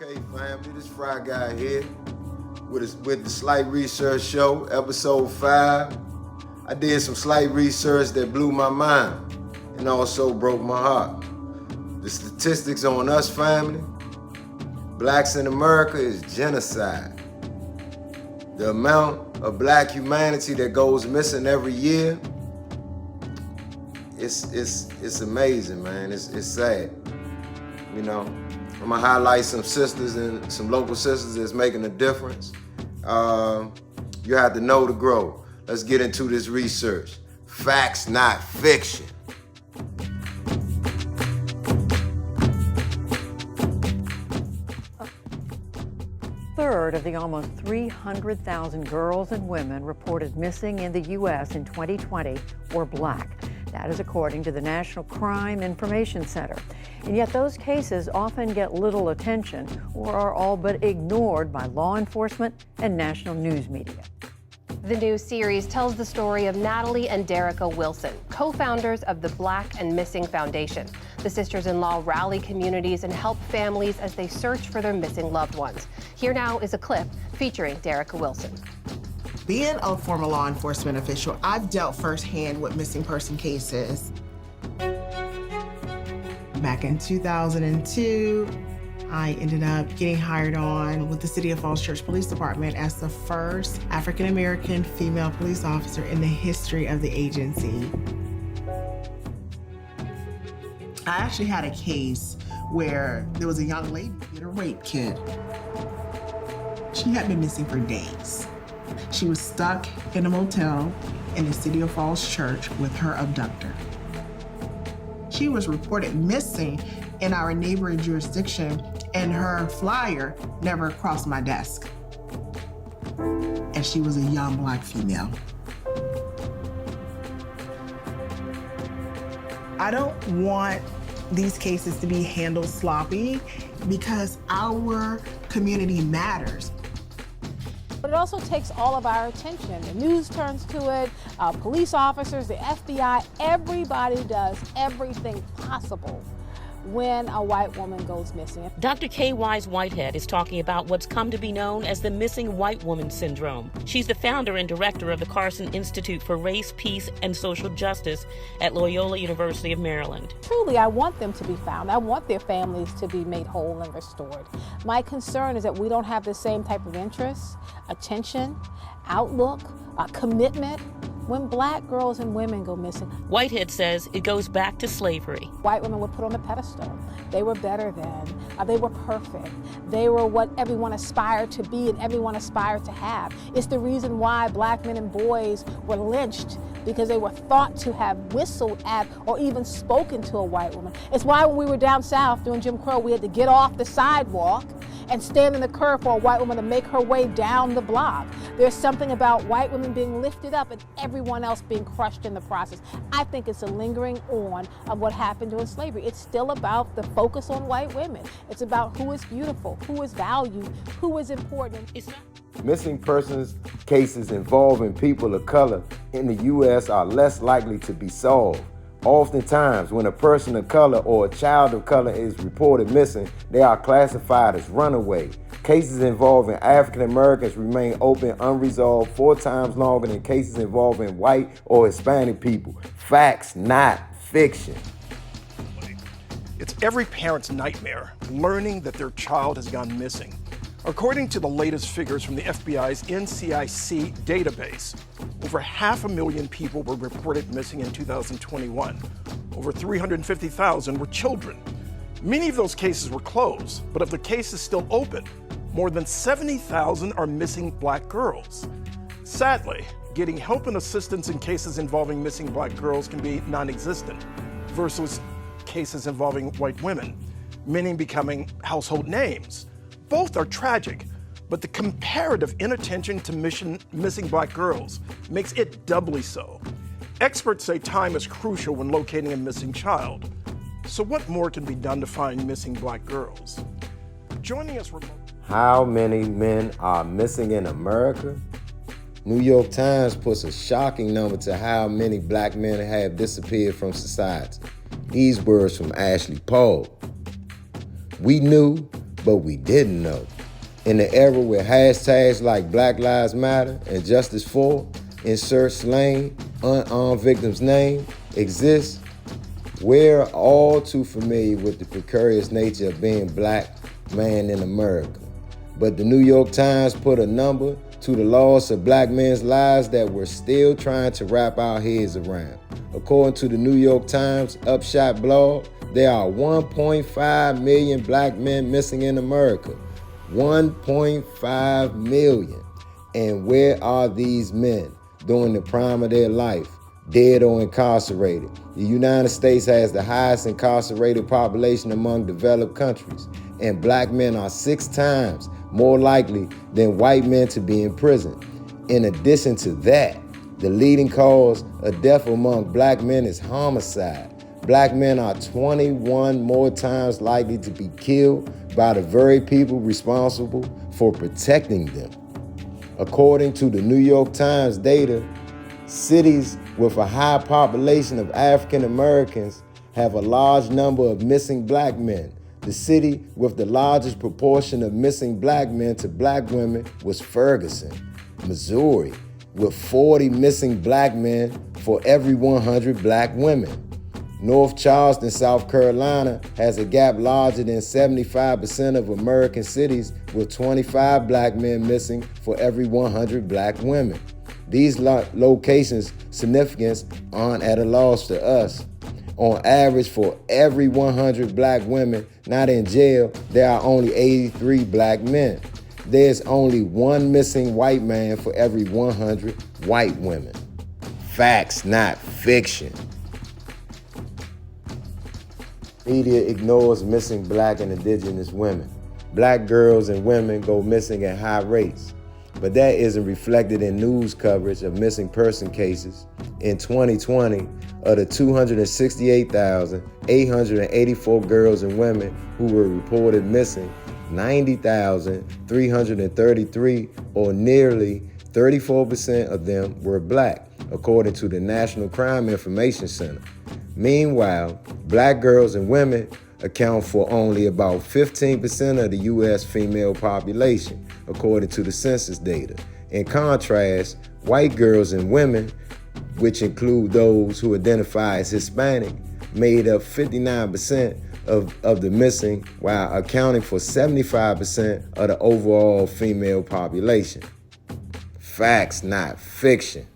Okay, family, this Fry Guy here with the Slight Research Show, episode 5. I did some slight research that blew my mind and also broke my heart. The statistics on us, family, blacks in America is genocide. The amount of black humanity that goes missing every year, it's amazing, man. It's sad. You know, I'm gonna highlight some sisters and some local sisters that's making a difference. You have to know to grow. Let's get into this research. Facts, not fiction. Third of the almost 300,000 girls and women reported missing in the U.S. in 2020 were black. That is according to the National Crime Information Center. And yet those cases often get little attention or are all but ignored by law enforcement and national news media. The new series tells the story of Natalie and Derica Wilson, co-founders of the Black and Missing Foundation. The sisters-in-law rally communities and help families as they search for their missing loved ones. Here now is a clip featuring Derica Wilson. Being a former law enforcement official, I've dealt firsthand with missing person cases. Back in 2002, I ended up getting hired on with the City of Falls Church Police Department as the first African-American female police officer in the history of the agency. I actually had a case where there was a young lady who had a rape kit. She had been missing for days. She was stuck in a motel in the City of Falls Church with her abductor. She was reported missing in our neighboring jurisdiction, and her flyer never crossed my desk. And she was a young black female. I don't want these cases to be handled sloppy because our community matters. But it also takes all of our attention. The news turns to it, police officers, the FBI, everybody does everything possible when a white woman goes missing. Dr. Kay Wise Whitehead is talking about what's come to be known as the missing white woman syndrome. She's the founder and director of the Carson Institute for Race, Peace, and Social Justice at Loyola University of Maryland. Truly, I want them to be found. I want their families to be made whole and restored. My concern is that we don't have the same type of interest, attention, outlook, commitment when black girls and women go missing. Whitehead says it goes back to slavery. White women were put on a pedestal. They were better than, they were perfect. They were what everyone aspired to be and everyone aspired to have. It's the reason why black men and boys were lynched, because they were thought to have whistled at or even spoken to a white woman. It's why when we were down south during Jim Crow, we had to get off the sidewalk and stand in the curb for a white woman to make her way down the block. There's something about white women being lifted up and everyone else being crushed in the process. I think it's a lingering on of what happened during slavery. It's still about the focus on white women. It's about who is beautiful, who is valued, who is important. Missing persons cases involving people of color in the U.S. are less likely to be solved. Oftentimes, when a person of color or a child of color is reported missing, they are classified as runaway. Cases involving African Americans remain open unresolved 4 times longer than cases involving white or Hispanic people. Facts, not fiction. It's every parent's nightmare learning that their child has gone missing. According to the latest figures from the FBI's NCIC database, over 500,000 people were reported missing in 2021. Over 350,000 were children. Many of those cases were closed, but of the cases still open, more than 70,000 are missing black girls. Sadly, getting help and assistance in cases involving missing black girls can be non-existent versus cases involving white women, many becoming household names. Both are tragic, but the comparative inattention to missing black girls makes it doubly so. Experts say time is crucial when locating a missing child. So what more can be done to find missing black girls? Joining us remotely. How many men are missing in America? New York Times puts a shocking number to how many black men have disappeared from society. These words from Ashley Paul. We knew, but we didn't know. In the era where hashtags like Black Lives Matter and Justice For, insert slang, unarmed victim's name exist, we're all too familiar with the precarious nature of being black man in America. But the New York Times put a number to the loss of black men's lives that we're still trying to wrap our heads around. According to the New York Times Upshot blog, there are 1.5 million black men missing in America. 1.5 million. And where are these men during the prime of their life, dead or incarcerated? The United States has the highest incarcerated population among developed countries, and black men are 6 times more likely than white men to be in prison. In addition to that, the leading cause of death among black men is homicide. Black men are 21 more times likely to be killed by the very people responsible for protecting them. According to the New York Times data, cities with a high population of African Americans have a large number of missing black men. The city with the largest proportion of missing black men to black women was Ferguson, Missouri, with 40 missing black men for every 100 black women. North Charleston, South Carolina has a gap larger than 75% of American cities with 25 black men missing for every 100 black women. These locations' significance aren't at a loss to us. On average, for every 100 black women not in jail, there are only 83 black men. There's only 1 missing white man for every 100 white women. Facts, not fiction. Media ignores missing black and indigenous women. Black girls and women go missing at high rates, but that isn't reflected in news coverage of missing person cases. In 2020, of the 268,884 girls and women who were reported missing, 90,333, or nearly 34% of them, were black, according to the National Crime Information Center. Meanwhile, black girls and women account for only about 15% of the U.S. female population, according to the census data. In contrast, white girls and women, which include those who identify as Hispanic, made up 59% of the missing, while accounting for 75% of the overall female population. Facts, not fiction.